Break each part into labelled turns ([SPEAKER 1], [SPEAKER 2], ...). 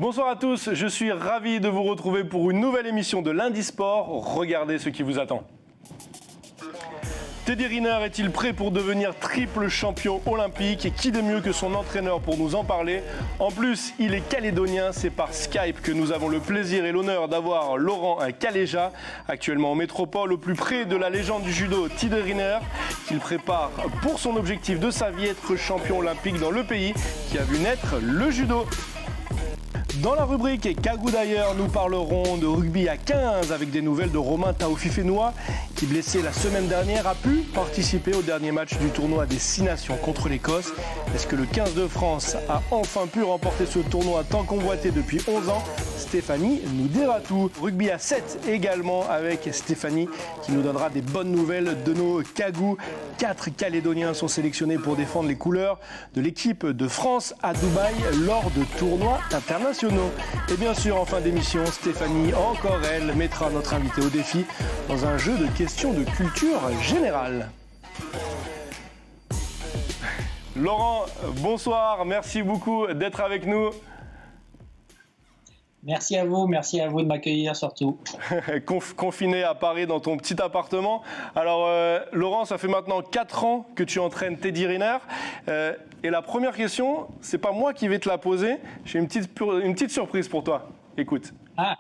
[SPEAKER 1] Bonsoir à tous, je suis ravi de vous retrouver pour une nouvelle émission de Lundi Sport. Regardez ce qui vous attend. Teddy Riner est-il prêt pour devenir triple champion olympique? Et qui de mieux que son entraîneur pour nous en parler? En plus, il est calédonien, c'est par Skype que nous avons le plaisir et l'honneur d'avoir Laurent Calleja, actuellement en métropole, au plus près de la légende du judo Teddy Riner, qu'il prépare pour son objectif de sa vie, être champion olympique dans le pays qui a vu naître le judo. Dans la rubrique Kagou d'ailleurs, nous parlerons de rugby à 15 avec des nouvelles de Romain Taofifénois qui, blessé la semaine dernière, a pu participer au dernier match du tournoi des 6 nations contre l'Écosse. Est-ce que le 15 de France a enfin pu remporter ce tournoi tant convoité depuis 11 ans? Stéphanie nous dira tout. Rugby à 7 également avec Stéphanie qui nous donnera des bonnes nouvelles de nos Kagou. 4 Calédoniens sont sélectionnés pour défendre les couleurs de l'équipe de France à Dubaï lors de tournois internationaux. Et bien sûr, en fin d'émission, Stéphanie, encore elle, mettra notre invité au défi dans un jeu de questions de culture générale. Laurent, bonsoir, merci beaucoup d'être avec nous.
[SPEAKER 2] Merci à vous de m'accueillir surtout.
[SPEAKER 1] Confiné à Paris dans ton petit appartement. Alors Laurent, ça fait maintenant 4 ans que tu entraînes Teddy Riner. Et la première question, c'est pas moi qui vais te la poser. J'ai une petite surprise pour toi. Écoute.
[SPEAKER 2] Ah.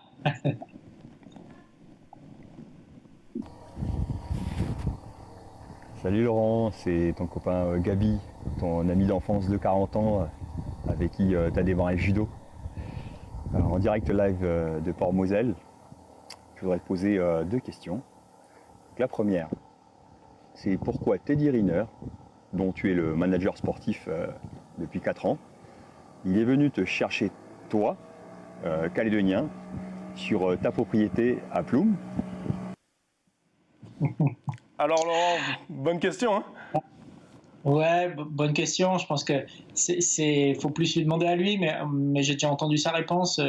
[SPEAKER 3] Salut Laurent, c'est ton copain Gabi, ton ami d'enfance de 40 ans avec qui tu as démarré le judo. Alors, en direct live de Port-Moselle, je voudrais te poser 2 questions. Donc, la première, c'est pourquoi Teddy Riner, dont tu es le manager sportif depuis 4 ans, il est venu te chercher, toi, calédonien, sur ta propriété à Ploum.
[SPEAKER 1] Alors Laurent, bonne question, hein?
[SPEAKER 2] Ouais, bonne question. Je pense que faut plus lui demander à lui, mais j'ai déjà entendu sa réponse.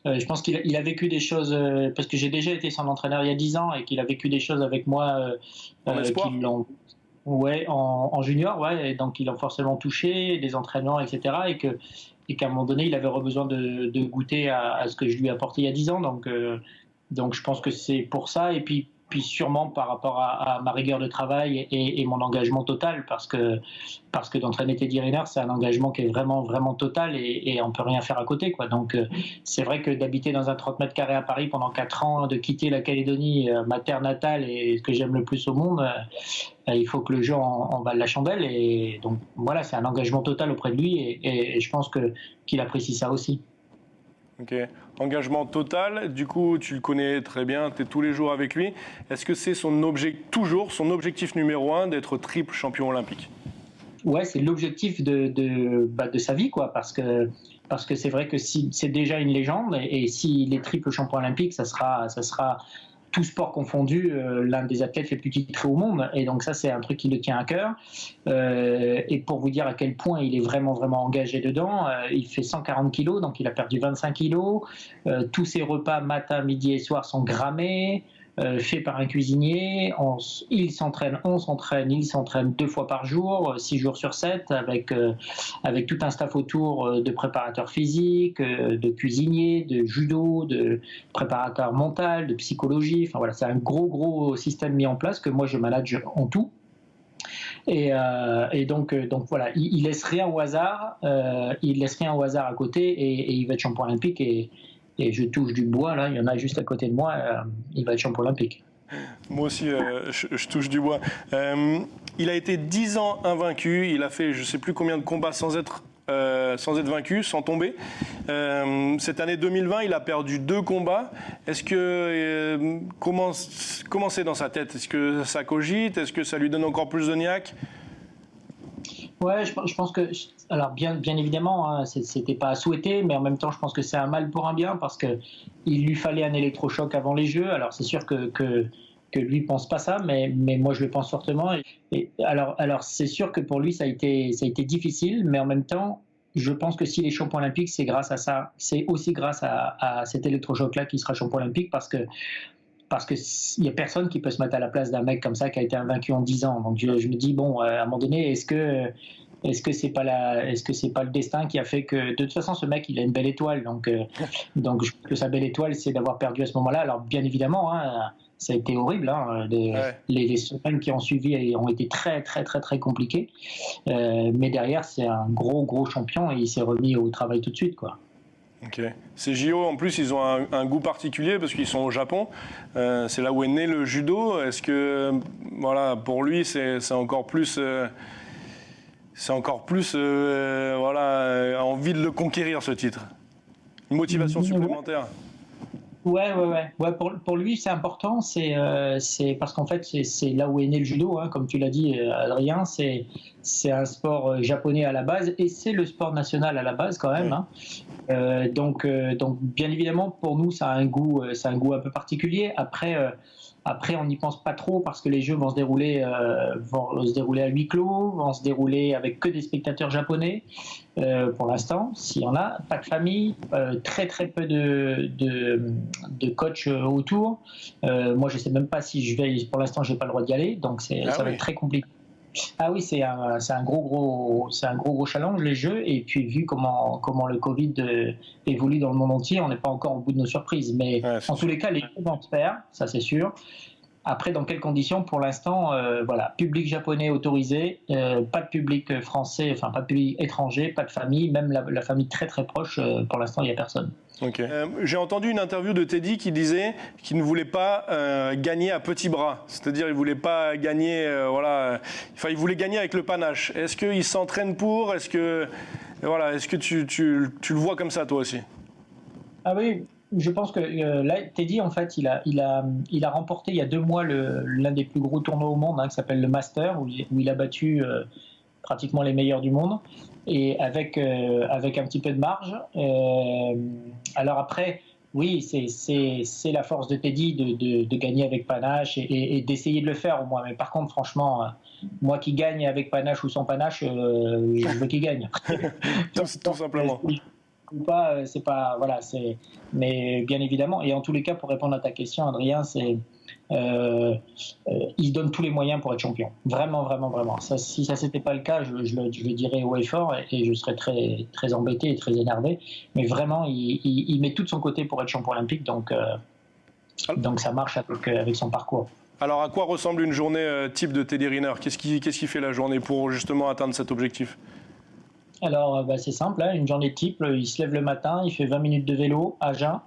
[SPEAKER 2] Je pense qu'il a vécu des choses, parce que j'ai déjà été son entraîneur il y a 10 ans et qu'il a vécu des choses avec moi qui l'ont, en junior, ouais, et donc ils l'ont forcément touché, des entraînements, etc. Et qu'à un moment donné, il avait besoin de goûter à ce que je lui ai apporté il y a 10 ans. Donc je pense que c'est pour ça. Et puis sûrement par rapport à ma rigueur de travail et mon engagement total, parce que d'entraîner Teddy Riner, c'est un engagement qui est vraiment, vraiment total et on peut rien faire à côté, quoi. Donc c'est vrai que d'habiter dans un 30 mètres carrés à Paris pendant 4 ans, de quitter la Calédonie, ma terre natale et ce que j'aime le plus au monde, il faut que le jeu en vale la chandelle. Et donc voilà, c'est un engagement total auprès de lui et je pense qu'il apprécie ça aussi.
[SPEAKER 1] Ok, engagement total, du coup tu le connais très bien, tu es tous les jours avec lui. Est-ce que c'est son objectif numéro 1 d'être triple champion olympique?
[SPEAKER 2] Ouais, c'est l'objectif de sa vie, quoi, parce que c'est vrai que si c'est déjà une légende et s'il est triple champion olympique, ça sera tout sport confondu, l'un des athlètes les plus titrés au monde. Et donc ça, c'est un truc qui le tient à cœur. Et pour vous dire à quel point il est vraiment, vraiment engagé dedans, il fait 140 kilos, donc il a perdu 25 kilos. Tous ses repas matin, midi et soir sont grammés, fait par un cuisinier. On s'entraîne 2 fois par jour, 6 jours sur 7, avec tout un staff autour de préparateurs physiques, de cuisiniers, de judo, de préparateurs mental, de psychologie. Enfin voilà, c'est un gros système mis en place que moi je manage en tout. Et donc voilà, il laisse rien au hasard. Il laisse rien au hasard à côté et il va être champion olympique et je touche du bois, là, il y en a juste à côté de moi, il va être champion olympique.
[SPEAKER 1] Moi aussi, je touche du bois. Il a été 10 ans invaincu, il a fait je ne sais plus combien de combats sans être vaincu, sans tomber. Cette année 2020, il a perdu 2 combats. Est-ce que comment c'est dans sa tête? Est-ce que ça cogite? Est-ce que ça lui donne encore plus de niaque?
[SPEAKER 2] Ouais, je pense que, alors bien évidemment, hein, c'était pas à souhaiter, mais en même temps, je pense que c'est un mal pour un bien parce que il lui fallait un électrochoc avant les Jeux. Alors c'est sûr que que lui pense pas ça, mais moi je le pense fortement. Alors c'est sûr que pour lui ça a été difficile, mais en même temps, je pense que s'il est champion olympique, c'est grâce à ça. C'est aussi grâce à cet électrochoc-là qu'il sera champion olympique parce que il y a personne qui peut se mettre à la place d'un mec comme ça qui a été invaincu en 10 ans. Donc je me dis bon, à un moment donné, est-ce que c'est pas le destin qui a fait que de toute façon ce mec il a une belle étoile, donc je pense que sa belle étoile c'est d'avoir perdu à ce moment-là. Alors bien évidemment, hein, ça a été horrible, hein, les semaines qui ont suivi ont été très très très très compliquées, mais derrière c'est un gros champion et il s'est remis au travail tout de suite, quoi.
[SPEAKER 1] Ok. Ces JO, en plus, ils ont un goût particulier parce qu'ils sont au Japon. C'est là où est né le judo. Est-ce que, voilà, pour lui, c'est encore plus, voilà, envie de le conquérir, ce titre. Une motivation supplémentaire.
[SPEAKER 2] Ouais. Pour lui, c'est important. C'est parce qu'en fait, c'est là où est né le judo, hein, comme tu l'as dit, Adrien. C'est un sport japonais à la base et c'est le sport national à la base quand même. Ouais. Hein. Donc, bien évidemment, pour nous, ça a un goût un peu particulier. Après, on n'y pense pas trop parce que les jeux vont se dérouler à huis clos, vont se dérouler avec que des spectateurs japonais. Pour l'instant, s'il y en a, pas de famille, très très peu de coachs autour. Moi, je sais même pas si je vais. Pour l'instant, j'ai pas le droit d'y aller, donc ça va être très compliqué. Ah oui, c'est un gros challenge, les jeux, et puis vu comment le Covid évolue dans le monde entier, on n'est pas encore au bout de nos surprises, mais en tous les cas, les jeux vont se faire, ça c'est sûr. Après, dans quelles conditions? Pour l'instant, voilà, public japonais autorisé, pas de public français, enfin pas de public étranger, pas de famille, même la famille très très proche, pour l'instant, il n'y a personne.
[SPEAKER 1] Okay. J'ai entendu une interview de Teddy qui disait qu'il ne voulait pas gagner à petits bras, c'est-à-dire il ne voulait pas gagner, il voulait gagner avec le panache. Est-ce qu'il s'entraîne pour? Est-ce que tu le vois comme ça toi aussi?
[SPEAKER 2] Ah oui, je pense que là, Teddy, en fait, il a remporté il y a 2 mois l'un des plus gros tournois au monde, hein, qui s'appelle le Master, où il a battu pratiquement les meilleurs du monde, et avec un petit peu de marge. Alors après, oui, c'est la force de Teddy de gagner avec panache et d'essayer de le faire au moins. Mais par contre, franchement, moi qui gagne avec panache ou sans panache, je veux qu'il gagne.
[SPEAKER 1] tout simplement.
[SPEAKER 2] Ou pas, c'est pas, voilà, mais bien évidemment, et en tous les cas, pour répondre à ta question, Adrien, il donne tous les moyens pour être champion. Vraiment. Ça, si ça s'était pas le cas, je le dirais haut et fort, et je serais très, très embêté et très énervé. Mais vraiment, il met tout de son côté pour être champion olympique, donc ça marche avec son parcours.
[SPEAKER 1] Alors, à quoi ressemble une journée type de Teddy Riner? Qu'est-ce qui fait la journée pour justement atteindre cet objectif?
[SPEAKER 2] Alors, c'est simple, hein, une journée type, il se lève le matin, il fait 20 minutes de vélo à jeun,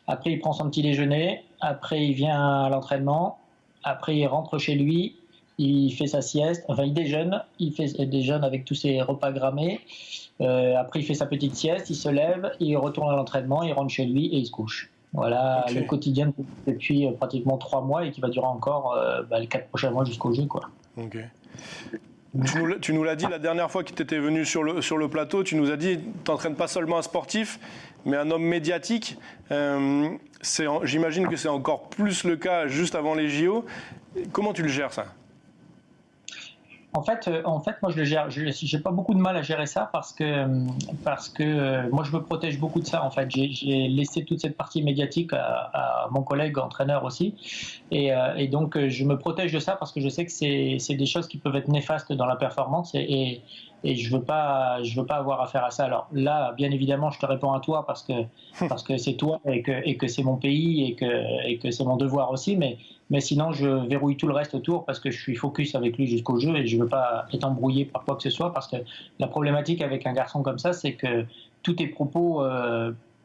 [SPEAKER 2] après il prend son petit déjeuner, après il vient à l'entraînement, après il rentre chez lui, il fait sa sieste, enfin il déjeune avec tous ses repas grammés, après il fait sa petite sieste, il se lève, il retourne à l'entraînement, il rentre chez lui et il se couche. Voilà, okay. Le quotidien depuis pratiquement 3 mois et qui va durer encore les 4 prochains mois jusqu'au jeu, quoi.
[SPEAKER 1] Ok. Tu nous l'as dit la dernière fois que tu étais venu sur le plateau, tu nous as dit que tu n'entraînes pas seulement un sportif, mais un homme médiatique. J'imagine que c'est encore plus le cas juste avant les JO. Comment tu le gères, ça ?
[SPEAKER 2] En fait, moi je le gère. J'ai pas beaucoup de mal à gérer ça parce que moi je me protège beaucoup de ça. En fait, j'ai laissé toute cette partie médiatique à mon collègue entraîneur aussi, et donc je me protège de ça parce que je sais que c'est des choses qui peuvent être néfastes dans la performance et je veux pas avoir affaire à ça. Alors là, bien évidemment, je te réponds à toi parce que c'est toi et que c'est mon pays et que c'est mon devoir aussi, mais sinon je verrouille tout le reste autour parce que je suis focus avec lui jusqu'au jeu et je veux pas être embrouillé par quoi que ce soit parce que la problématique avec un garçon comme ça, c'est que tous tes propos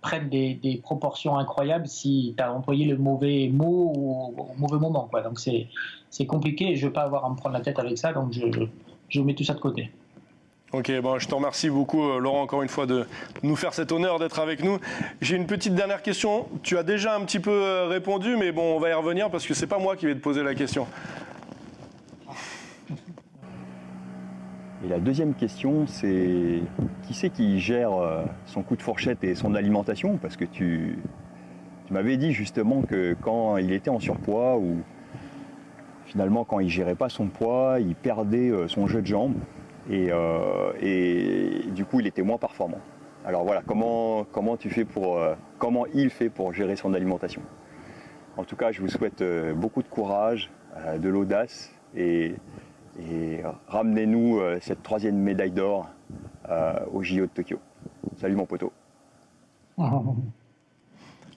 [SPEAKER 2] prennent des proportions incroyables si tu as employé le mauvais mot au mauvais moment, quoi. Donc c'est compliqué et je veux pas avoir à me prendre la tête avec ça, donc je mets tout ça de côté.
[SPEAKER 1] Ok, bon, je te remercie beaucoup, Laurent, encore une fois, de nous faire cet honneur d'être avec nous. J'ai une petite dernière question. Tu as déjà un petit peu répondu, mais bon, on va y revenir parce que c'est pas moi qui vais te poser la question.
[SPEAKER 3] Et la deuxième question, c'est qui c'est qui gère son coup de fourchette et son alimentation? Parce que tu m'avais dit justement que quand il était en surpoids ou finalement, quand il gérait pas son poids, il perdait son jeu de jambes et du coup, il était moins performant. Alors voilà, comment il fait pour gérer son alimentation. En tout cas, je vous souhaite beaucoup de courage, de l'audace et ramenez-nous cette 3e médaille d'or au JO de Tokyo. Salut mon poteau.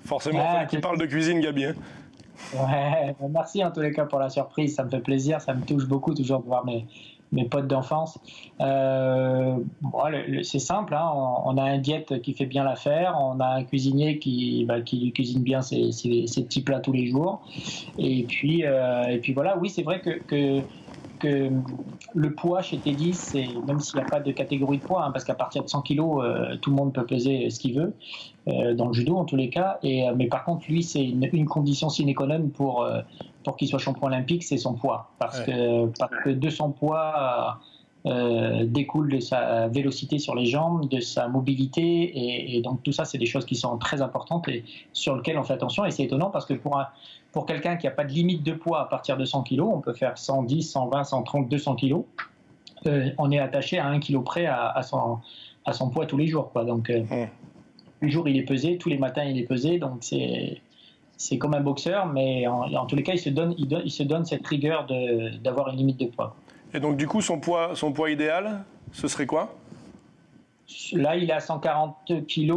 [SPEAKER 1] Forcément, il parle de cuisine, Gabi. Hein.
[SPEAKER 2] Ouais, merci en tous les cas pour la surprise, ça me fait plaisir, ça me touche beaucoup toujours de voir mes potes d'enfance. C'est simple, hein, on a un diète qui fait bien l'affaire, on a un cuisinier qui lui cuisine bien ses petits plats tous les jours. Et puis voilà, oui, c'est vrai que le poids chez Teddy, c'est, même s'il n'y a pas de catégorie de poids, hein, parce qu'à partir de 100 kilos, tout le monde peut peser ce qu'il veut, dans le judo en tous les cas. Mais par contre, lui, c'est une condition sine qua non pour qu'il soit champion olympique, c'est son poids. Parce que de son poids découle de sa vélocité sur les jambes, de sa mobilité. Et donc tout ça, c'est des choses qui sont très importantes et sur lesquelles on fait attention. Et c'est étonnant parce que pour quelqu'un qui n'a pas de limite de poids à partir de 100 kg, on peut faire 110, 120, 130, 200 kg. On est attaché à 1 kg près à son poids tous les jours, quoi. Donc, tous les jours, il est pesé, tous les matins, il est pesé. Donc, c'est comme un boxeur, mais en tous les cas, il se donne cette rigueur d'avoir une limite de poids.
[SPEAKER 1] Et donc, du coup, son poids idéal, ce serait quoi ?
[SPEAKER 2] Là, il est à 140 kg,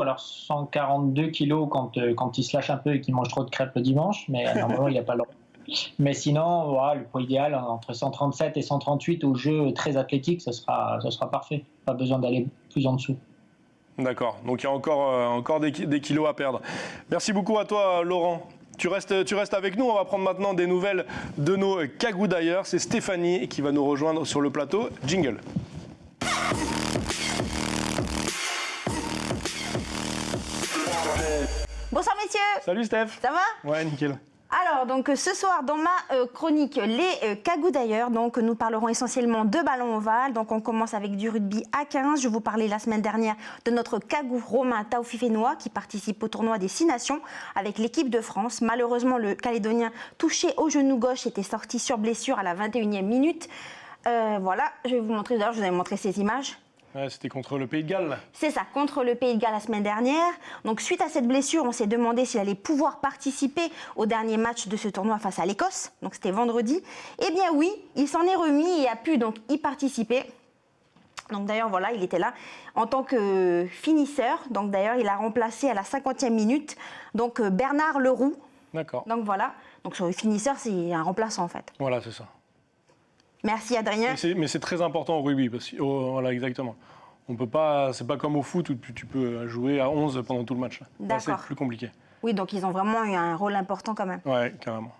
[SPEAKER 2] alors 142 kg quand il se lâche un peu et qu'il mange trop de crêpes le dimanche, mais normalement, il n'a pas le droit. Mais sinon, voilà, le poids idéal, entre 137 et 138 au jeu très athlétique, ce sera parfait. Pas besoin d'aller plus en dessous.
[SPEAKER 1] D'accord, donc il y a encore des kilos à perdre. Merci beaucoup à toi, Laurent. Tu restes avec nous, on va prendre maintenant des nouvelles de nos cagous d'ailleurs. C'est Stéphanie qui va nous rejoindre sur le plateau. Jingle.
[SPEAKER 4] Bonsoir messieurs.
[SPEAKER 1] Salut Steph.
[SPEAKER 4] Ça va ?
[SPEAKER 1] Ouais, nickel.
[SPEAKER 4] Alors, donc ce soir, dans ma chronique Les Cagous d'ailleurs, donc nous parlerons essentiellement de ballon ovale. Donc on commence avec du rugby à 15. Je vous parlais la semaine dernière de notre cagou Romain Taofifénois qui participe au tournoi des 6 nations avec l'équipe de France. Malheureusement, le Calédonien touché au genou gauche était sorti sur blessure à la 21e minute. Voilà, je vais vous montrer, d'ailleurs je vous avais montré ces images.
[SPEAKER 1] Ouais, c'était contre le Pays de Galles.
[SPEAKER 4] C'est ça, contre le Pays de Galles la semaine dernière. Donc suite à cette blessure, on s'est demandé s'il allait pouvoir participer au dernier match de ce tournoi face à l'Écosse. Donc c'était vendredi. Eh bien oui, il s'en est remis et a pu donc y participer. Donc d'ailleurs voilà, il était là en tant que finisseur. Donc d'ailleurs il a remplacé à la 50e minute donc Bernard Leroux. D'accord. Donc voilà, donc sur le finisseur c'est un remplaçant en fait.
[SPEAKER 1] Voilà, c'est ça.
[SPEAKER 4] Merci Adrien.
[SPEAKER 1] Mais c'est très important au rugby, parce que, voilà, exactement. On peut pas, c'est pas comme au foot où tu peux jouer à 11 pendant tout le match. Là, c'est plus compliqué.
[SPEAKER 4] Oui, donc ils ont vraiment eu un rôle important quand même.
[SPEAKER 1] Ouais, carrément.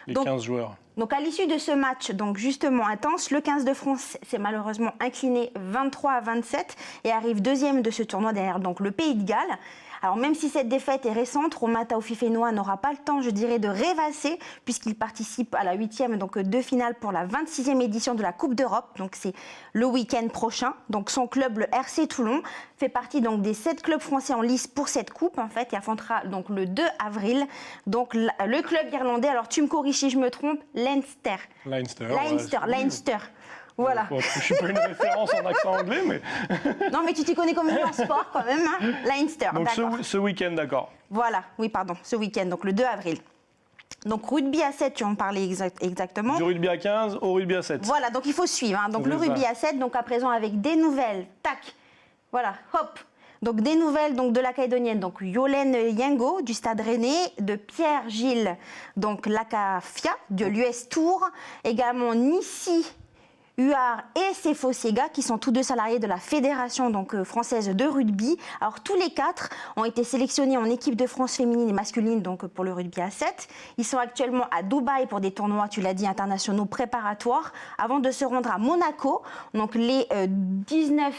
[SPEAKER 1] Les 15 joueurs.
[SPEAKER 4] Donc à l'issue de ce match, donc justement intense, le 15 de France s'est malheureusement incliné 23-27 et arrive deuxième de ce tournoi derrière donc le Pays de Galles. Alors même si cette défaite est récente, Romain Taofifénois n'aura pas le temps, je dirais, de rêvasser puisqu'il participe à la 8e donc de finale pour la 26e édition de la Coupe d'Europe. Donc c'est le week-end prochain. Donc son club, le RC Toulon, fait partie donc des 7 clubs français en lice pour cette coupe en fait et affrontera donc le 2 avril. Donc le club irlandais, alors tu me corriges si je me trompe, Leinster. Leinster. Voilà.
[SPEAKER 1] Bon, je ne suis pas une référence en accent anglais, mais...
[SPEAKER 4] Non, mais tu t'y connais comme lui en sport quand même, hein. Leinster,
[SPEAKER 1] donc
[SPEAKER 4] d'accord.
[SPEAKER 1] ce week-end, d'accord.
[SPEAKER 4] Voilà, oui, pardon, ce week-end, donc le 2 avril. Donc rugby à 7, tu en parlais exactement.
[SPEAKER 1] Du rugby à 15 au rugby à 7.
[SPEAKER 4] Voilà, donc il faut suivre. Hein. Donc le rugby à 7, donc à présent avec des nouvelles. Tac, voilà, hop. Donc des nouvelles donc, de la Calédonienne, donc Yolène Yengo du Stade Rennais, de Pierre-Gilles, donc Lacafia de l'US Tours, également Nissi Huard et Sefo Siega, qui sont tous deux salariés de la Fédération donc, française de rugby. Alors tous les 4 ont été sélectionnés en équipe de France féminine et masculine donc, pour le rugby à 7. Ils sont actuellement à Dubaï pour des tournois, tu l'as dit, internationaux préparatoires, avant de se rendre à Monaco, donc les 19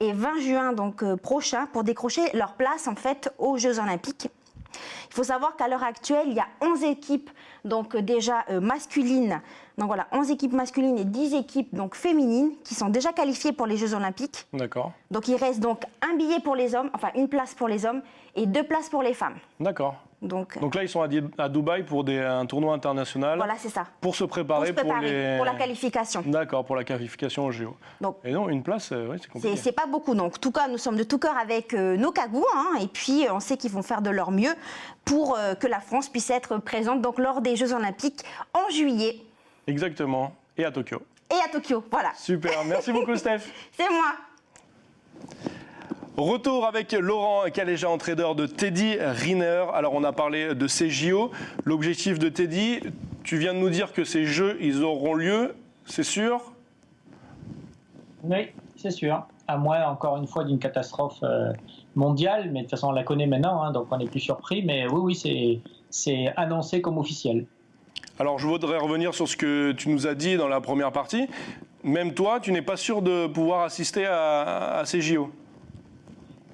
[SPEAKER 4] et 20 juin donc, prochains, pour décrocher leur place en fait, aux Jeux Olympiques. Il faut savoir qu'à l'heure actuelle, il y a 11 équipes donc déjà masculines. Donc voilà, 11 équipes masculines et 10 équipes donc féminines qui sont déjà qualifiées pour les Jeux Olympiques.
[SPEAKER 1] D'accord.
[SPEAKER 4] Donc il reste donc un billet pour les hommes, enfin une place pour les hommes et 2 places pour les femmes.
[SPEAKER 1] D'accord.
[SPEAKER 4] Donc
[SPEAKER 1] là, ils sont à Dubaï pour un tournoi international.
[SPEAKER 4] voilà, c'est ça.
[SPEAKER 1] Pour se préparer, pour
[SPEAKER 4] la qualification.
[SPEAKER 1] D'accord, pour la qualification au JO.
[SPEAKER 4] Donc,
[SPEAKER 1] et non, une place, ouais, c'est compliqué.
[SPEAKER 4] C'est pas beaucoup. Donc, en tout cas, nous sommes de tout cœur avec nos Cagous. Et puis, on sait qu'ils vont faire de leur mieux pour que la France puisse être présente donc, lors des Jeux Olympiques en juillet.
[SPEAKER 1] Exactement. Et à Tokyo.
[SPEAKER 4] Et à Tokyo, voilà.
[SPEAKER 1] Super. Merci beaucoup, Steph.
[SPEAKER 4] C'est moi.
[SPEAKER 1] Retour avec Laurent Calleja, entraîneur de Teddy Riner. Alors on a parlé de ces JO. L'objectif de Teddy, tu viens de nous dire que ces Jeux, ils auront lieu, c'est sûr?
[SPEAKER 2] Oui, c'est sûr. À moins, encore une fois, d'une catastrophe mondiale. Mais de toute façon, on la connaît maintenant, donc on n'est plus surpris. Mais oui, c'est annoncé comme officiel.
[SPEAKER 1] Alors je voudrais revenir sur ce que tu nous as dit dans la première partie. Même toi, tu n'es pas sûr de pouvoir assister à ces JO?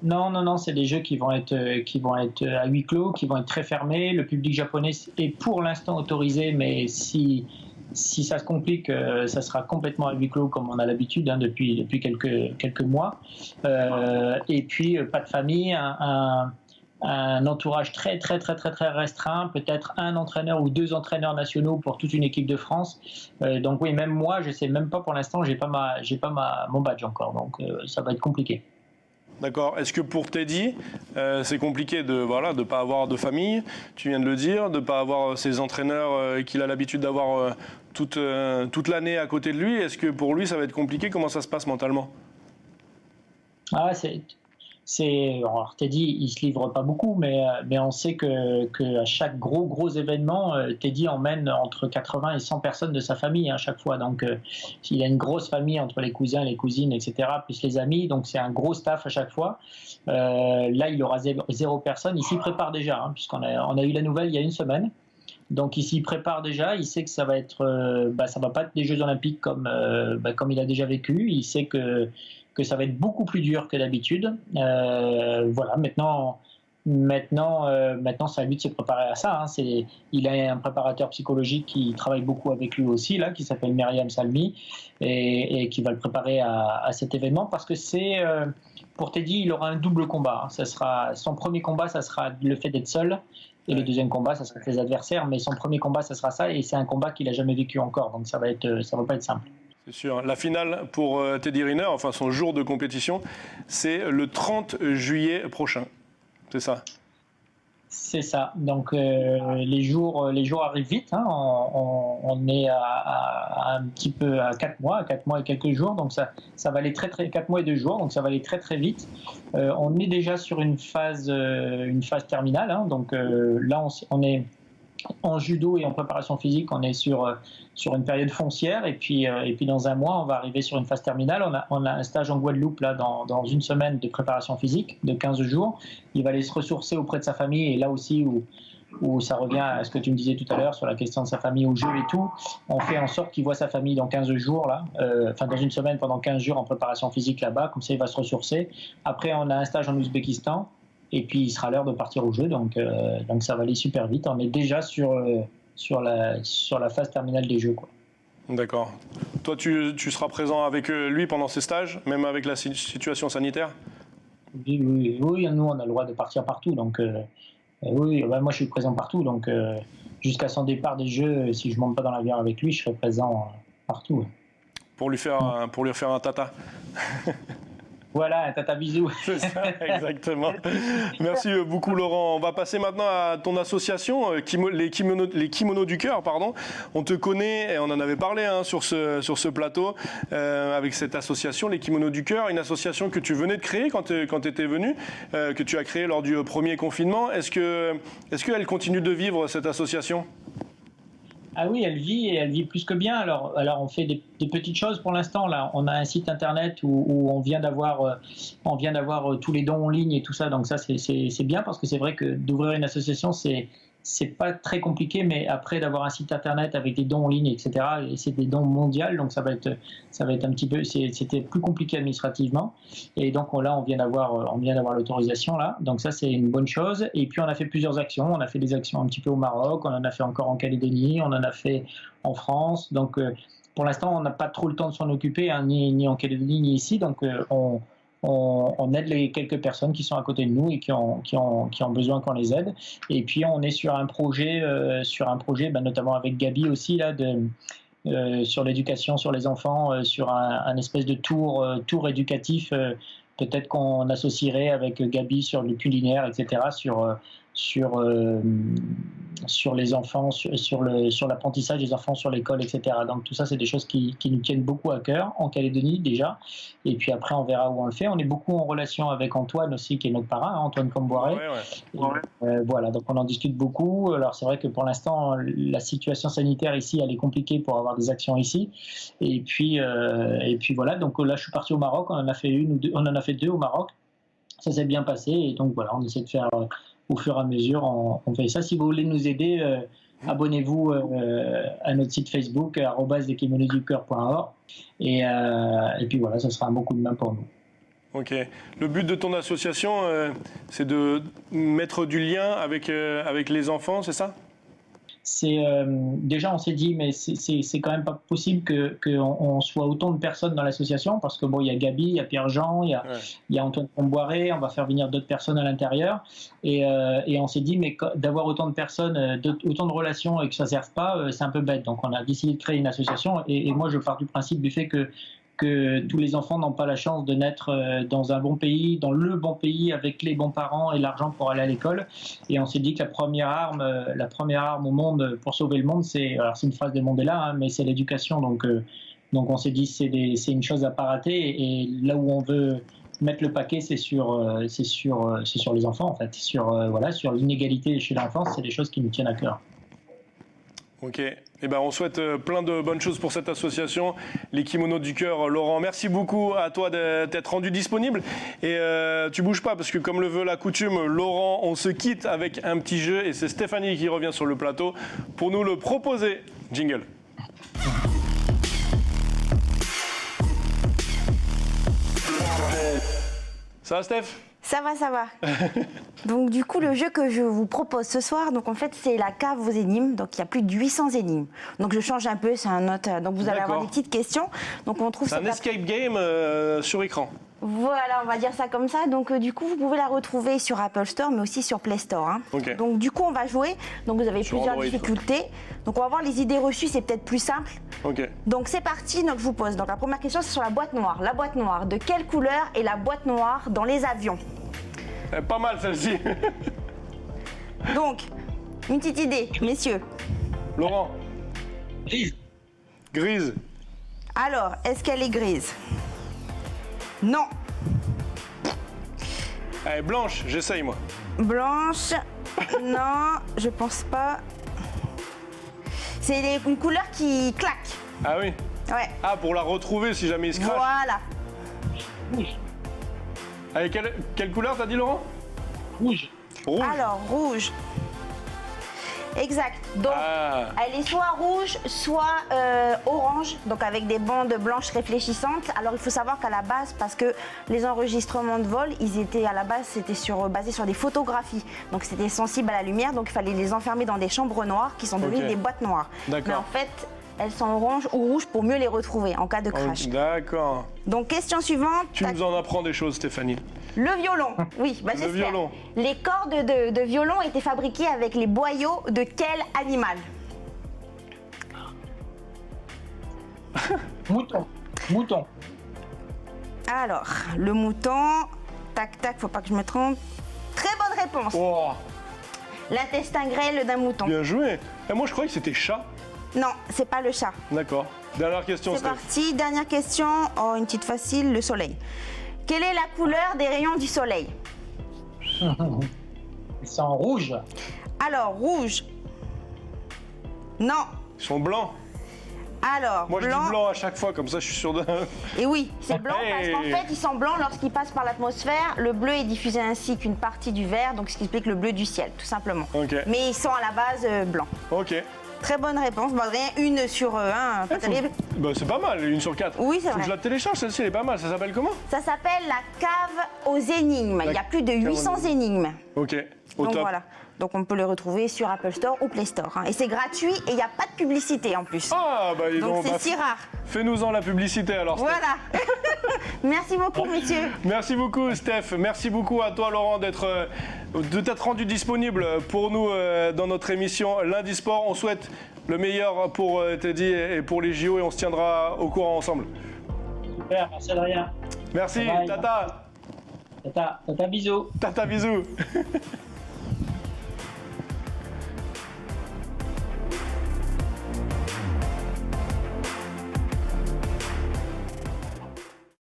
[SPEAKER 2] Non, c'est des jeux qui vont être à huis clos, qui vont être très fermés. Le public japonais est pour l'instant autorisé, mais si ça se complique, ça sera complètement à huis clos comme on a l'habitude depuis quelques mois. Et puis pas de famille, un entourage très restreint, peut-être un entraîneur ou 2 entraîneurs nationaux pour toute une équipe de France. Donc oui, même moi, je sais même pas pour l'instant, j'ai pas mon badge encore, donc ça va être compliqué.
[SPEAKER 1] D'accord. Est-ce que pour Teddy, c'est compliqué de pas avoir de famille, tu viens de le dire, de pas avoir ses entraîneurs qu'il a l'habitude d'avoir toute l'année à côté de lui? Est-ce que pour lui, ça va être compliqué? Comment ça se passe mentalement?
[SPEAKER 2] Alors Teddy, il se livre pas beaucoup, mais on sait que à chaque gros événement, Teddy emmène entre 80 et 100 personnes de sa famille à chaque fois. Donc, il a une grosse famille entre les cousins, les cousines, etc., plus les amis. Donc, c'est un gros staff à chaque fois. Là, il aura 0 personne. Il s'y prépare déjà, puisqu'on a eu la nouvelle il y a une semaine. Donc, il s'y prépare déjà. Il sait que ça va être, ça va pas être des Jeux Olympiques comme il a déjà vécu. Il sait que ça va être beaucoup plus dur que d'habitude. Voilà, maintenant, c'est à lui de se préparer à ça. Il a un préparateur psychologique qui travaille beaucoup avec lui aussi, là, qui s'appelle Myriam Salmi, et qui va le préparer à cet événement, parce que pour Teddy, il aura un double combat. Son premier combat, ça sera le fait d'être seul, et le deuxième combat, ça sera avec les adversaires, mais son premier combat, ça sera ça, et c'est un combat qu'il n'a jamais vécu encore, donc ça va pas être simple.
[SPEAKER 1] C'est sûr. La finale pour Teddy Riner, enfin son jour de compétition, c'est le 30 juillet prochain. C'est ça?
[SPEAKER 2] C'est ça. Donc les jours arrivent vite. On est à un petit peu à 4 mois et quelques jours. Donc ça va aller 4 mois et 2 jours. Donc ça va aller très vite. On est déjà sur une phase terminale. Donc là on est en judo et en préparation physique, on est sur une période foncière, et puis dans un mois, on va arriver sur une phase terminale. On a un stage en Guadeloupe là, dans une semaine de préparation physique de 15 jours. Il va aller se ressourcer auprès de sa famille, et là aussi où ça revient à ce que tu me disais tout à l'heure sur la question de sa famille au jeu et tout, on fait en sorte qu'il voit sa famille dans 15 jours, là, dans une semaine pendant 15 jours en préparation physique là-bas, comme ça il va se ressourcer. Après, on a un stage en Ouzbékistan, et puis il sera l'heure de partir au jeu, donc ça va aller super vite. On est déjà sur la phase terminale des jeux, quoi.
[SPEAKER 1] D'accord. Toi, tu seras présent avec lui pendant ces stages, même avec la situation sanitaire?
[SPEAKER 2] Oui, nous on a le droit de partir partout, donc oui, moi je suis présent partout, donc jusqu'à son départ des jeux, si je monte pas dans l'avion avec lui, je serai présent partout.
[SPEAKER 1] Pour lui faire un tata.
[SPEAKER 2] Voilà, un tata bisou.
[SPEAKER 1] C'est ça, exactement. Merci beaucoup, Laurent. On va passer maintenant à ton association, les kimonos du cœur, pardon. On te connaît, et on en avait parlé sur ce plateau, avec cette association, les kimonos du cœur, une association que tu venais de créer quand tu étais venu, que tu as créée lors du premier confinement. Est-ce qu'elle continue de vivre, cette association ?
[SPEAKER 2] Ah oui, elle vit plus que bien. Alors on fait des petites choses pour l'instant. Là, on a un site internet où on vient d'avoir tous les dons en ligne et tout ça. Donc ça, c'est bien, parce que c'est vrai que d'ouvrir une association, c'est pas très compliqué, mais après d'avoir un site internet avec des dons en ligne, etc., et c'est des dons mondiaux, donc ça va être un petit peu, c'était plus compliqué administrativement, et donc là on vient d'avoir l'autorisation là, donc ça c'est une bonne chose. Et puis on a fait plusieurs actions, on a fait des actions un petit peu au Maroc, on en a fait encore en Calédonie, on en a fait en France, donc pour l'instant on n'a pas trop le temps de s'en occuper, ni en Calédonie ni ici, donc on aide les quelques personnes qui sont à côté de nous et qui ont besoin qu'on les aide. Et puis on est sur un projet, notamment avec Gabi aussi là, sur l'éducation, sur les enfants, sur un espèce de tour éducatif. Peut-être qu'on associerait avec Gabi sur le culinaire, etc., sur les enfants, sur l'apprentissage des enfants, sur l'école, etc. Donc tout ça, c'est des choses qui nous tiennent beaucoup à cœur, en Calédonie déjà. Et puis après, on verra où on le fait. On est beaucoup en relation avec Antoine aussi, qui est notre parrain, hein, Antoine Comboiré. Voilà, donc on en discute beaucoup. Alors c'est vrai que pour l'instant, la situation sanitaire ici, elle est compliquée pour avoir des actions ici. Et puis voilà, donc là, je suis parti au Maroc. On en a fait deux au Maroc. Ça s'est bien passé. Et donc voilà, on essaie de faire... au fur et à mesure, on fait ça. Si vous voulez nous aider, abonnez-vous à notre site Facebook, @lekimonoducoeur.org. Et puis voilà, ça sera un bon coup de main pour nous.
[SPEAKER 1] Ok. Le but de ton association, c'est de mettre du lien avec les enfants, c'est ça ?
[SPEAKER 2] Déjà, on s'est dit, mais c'est quand même pas possible qu'on soit autant de personnes dans l'association, parce que bon, il y a Gabi, il y a Pierre-Jean, il y a Antoine Comboiré, on va faire venir d'autres personnes à l'intérieur, et on s'est dit, mais d'avoir autant de personnes, autant de relations et que ça ne serve pas, c'est un peu bête. Donc on a décidé de créer une association, et moi je pars du principe du fait que tous les enfants n'ont pas la chance de naître dans un bon pays, dans le bon pays, avec les bons parents et l'argent pour aller à l'école. Et on s'est dit que la première arme au monde pour sauver le monde, c'est une phrase de Mandela, hein, mais c'est l'éducation. Donc on s'est dit c'est une chose à pas rater. Et là où on veut mettre le paquet, c'est sur les enfants en fait, sur l'inégalité chez l'enfance. C'est des choses qui nous tiennent à cœur.
[SPEAKER 1] Ok. Eh ben, on souhaite plein de bonnes choses pour cette association, les Kimonos du Cœur. Laurent, merci beaucoup à toi d'être rendu disponible. Et tu bouges pas, parce que comme le veut la coutume, Laurent, on se quitte avec un petit jeu. Et c'est Stéphanie qui revient sur le plateau pour nous le proposer. Jingle. Ça va, Steph ?
[SPEAKER 4] Ça va. Donc du coup, le jeu que je vous propose ce soir, donc en fait, c'est la cave aux énigmes. Donc il y a plus de 800 énigmes. Donc je change un peu, c'est un autre. Donc vous allez avoir des petites questions. Donc on trouve.
[SPEAKER 1] C'est un escape game sur écran.
[SPEAKER 4] Voilà, on va dire ça comme ça. Donc du coup, vous pouvez la retrouver sur Apple Store, mais aussi sur Play Store. Hein.
[SPEAKER 1] Okay.
[SPEAKER 4] Donc du coup, on va jouer. Donc vous avez
[SPEAKER 1] sur
[SPEAKER 4] plusieurs
[SPEAKER 1] Android,
[SPEAKER 4] difficultés. Donc on va voir les idées reçues, c'est peut-être plus simple.
[SPEAKER 1] Ok.
[SPEAKER 4] Donc c'est parti. Donc je vous pose. Donc la première question, c'est sur la boîte noire. La boîte noire. De quelle couleur est la boîte noire dans les avions ?
[SPEAKER 1] Pas mal celle-ci.
[SPEAKER 4] Donc, une petite idée, messieurs.
[SPEAKER 1] Laurent. Grise.
[SPEAKER 4] Alors, est-ce qu'elle est grise ? Non.
[SPEAKER 1] Elle est blanche, j'essaye moi.
[SPEAKER 4] Blanche ? Non, je pense pas. C'est une couleur qui claque.
[SPEAKER 1] Ah oui ?
[SPEAKER 4] Ouais.
[SPEAKER 1] Ah, pour la retrouver si jamais il se crache.
[SPEAKER 4] Voilà.
[SPEAKER 1] Allez, quelle couleur t'as dit, Laurent ?
[SPEAKER 2] Rouge.
[SPEAKER 1] Rouge.
[SPEAKER 4] Alors, rouge. Exact. Donc, elle est soit rouge, soit orange, donc avec des bandes blanches réfléchissantes. Alors, il faut savoir qu'à la base, parce que les enregistrements de vol, c'était basé sur des photographies. Donc, c'était sensible à la lumière, donc il fallait les enfermer dans des chambres noires qui sont devenues des boîtes noires.
[SPEAKER 1] D'accord.
[SPEAKER 4] Mais en fait, elles sont orange ou rouge pour mieux les retrouver en cas de crash.
[SPEAKER 1] D'accord.
[SPEAKER 4] Donc, question suivante.
[SPEAKER 1] Tu nous en apprends des choses, Stéphanie.
[SPEAKER 4] Le violon, oui,
[SPEAKER 1] Le violon.
[SPEAKER 4] Les cordes de violon étaient fabriquées avec les boyaux de quel animal ?
[SPEAKER 2] Mouton.
[SPEAKER 4] Alors, le mouton, tac, faut pas que je me trompe. Très bonne réponse.
[SPEAKER 1] Oh,
[SPEAKER 4] L'intestin grêle d'un mouton.
[SPEAKER 1] bien joué. Et moi, je croyais que c'était chat.
[SPEAKER 4] Non, c'est pas le chat.
[SPEAKER 1] D'accord. Dernière question,
[SPEAKER 4] C'est
[SPEAKER 1] Steph.
[SPEAKER 4] parti, dernière question. Oh, une petite facile, le soleil. Quelle est la couleur des rayons du soleil ?
[SPEAKER 2] Ils sont rouges.
[SPEAKER 4] Alors, rouge. Non.
[SPEAKER 1] Ils sont blancs.
[SPEAKER 4] Alors,
[SPEAKER 1] Moi,
[SPEAKER 4] blanc.
[SPEAKER 1] je dis blanc à chaque fois, comme ça, je suis sûr de...
[SPEAKER 4] Et oui, c'est blanc parce qu'en
[SPEAKER 1] Hey.
[SPEAKER 4] fait, ils sont blancs lorsqu'ils passent par l'atmosphère. Le bleu est diffusé ainsi qu'une partie du vert, donc ce qui explique le bleu du ciel, tout simplement.
[SPEAKER 1] Ok.
[SPEAKER 4] Mais ils sont à la base blancs.
[SPEAKER 1] Ok.
[SPEAKER 4] Très bonne réponse. Bon, rien, une sur un, pas terrible.
[SPEAKER 1] Bah, c'est pas mal, 1 sur 4.
[SPEAKER 4] Oui, c'est
[SPEAKER 1] Faut que
[SPEAKER 4] vrai.
[SPEAKER 1] je la télécharge, celle-ci, elle est pas mal. Ça s'appelle comment ?
[SPEAKER 4] Ça s'appelle la cave aux énigmes. Il y a plus de 800 énigmes.
[SPEAKER 1] Ok. Au
[SPEAKER 4] Donc
[SPEAKER 1] top.
[SPEAKER 4] voilà. Donc on peut le retrouver sur Apple Store ou Play Store. Hein. Et c'est gratuit et il n'y a pas de publicité en plus.
[SPEAKER 1] Ah, bah dis
[SPEAKER 4] Donc
[SPEAKER 1] donc,
[SPEAKER 4] c'est si rare.
[SPEAKER 1] Fais-nous-en la publicité alors. Steph.
[SPEAKER 4] Voilà. Merci beaucoup, messieurs.
[SPEAKER 1] Merci beaucoup, Steph. Merci beaucoup à toi, Laurent, de t'être rendu disponible pour nous dans notre émission Lundi Sport. On souhaite le meilleur pour Teddy et pour les JO et on se tiendra au courant ensemble.
[SPEAKER 2] Super, merci Adrien.
[SPEAKER 1] Merci,
[SPEAKER 2] Bye.
[SPEAKER 1] tata.
[SPEAKER 2] Tata, bisous.
[SPEAKER 1] Tata, bisous.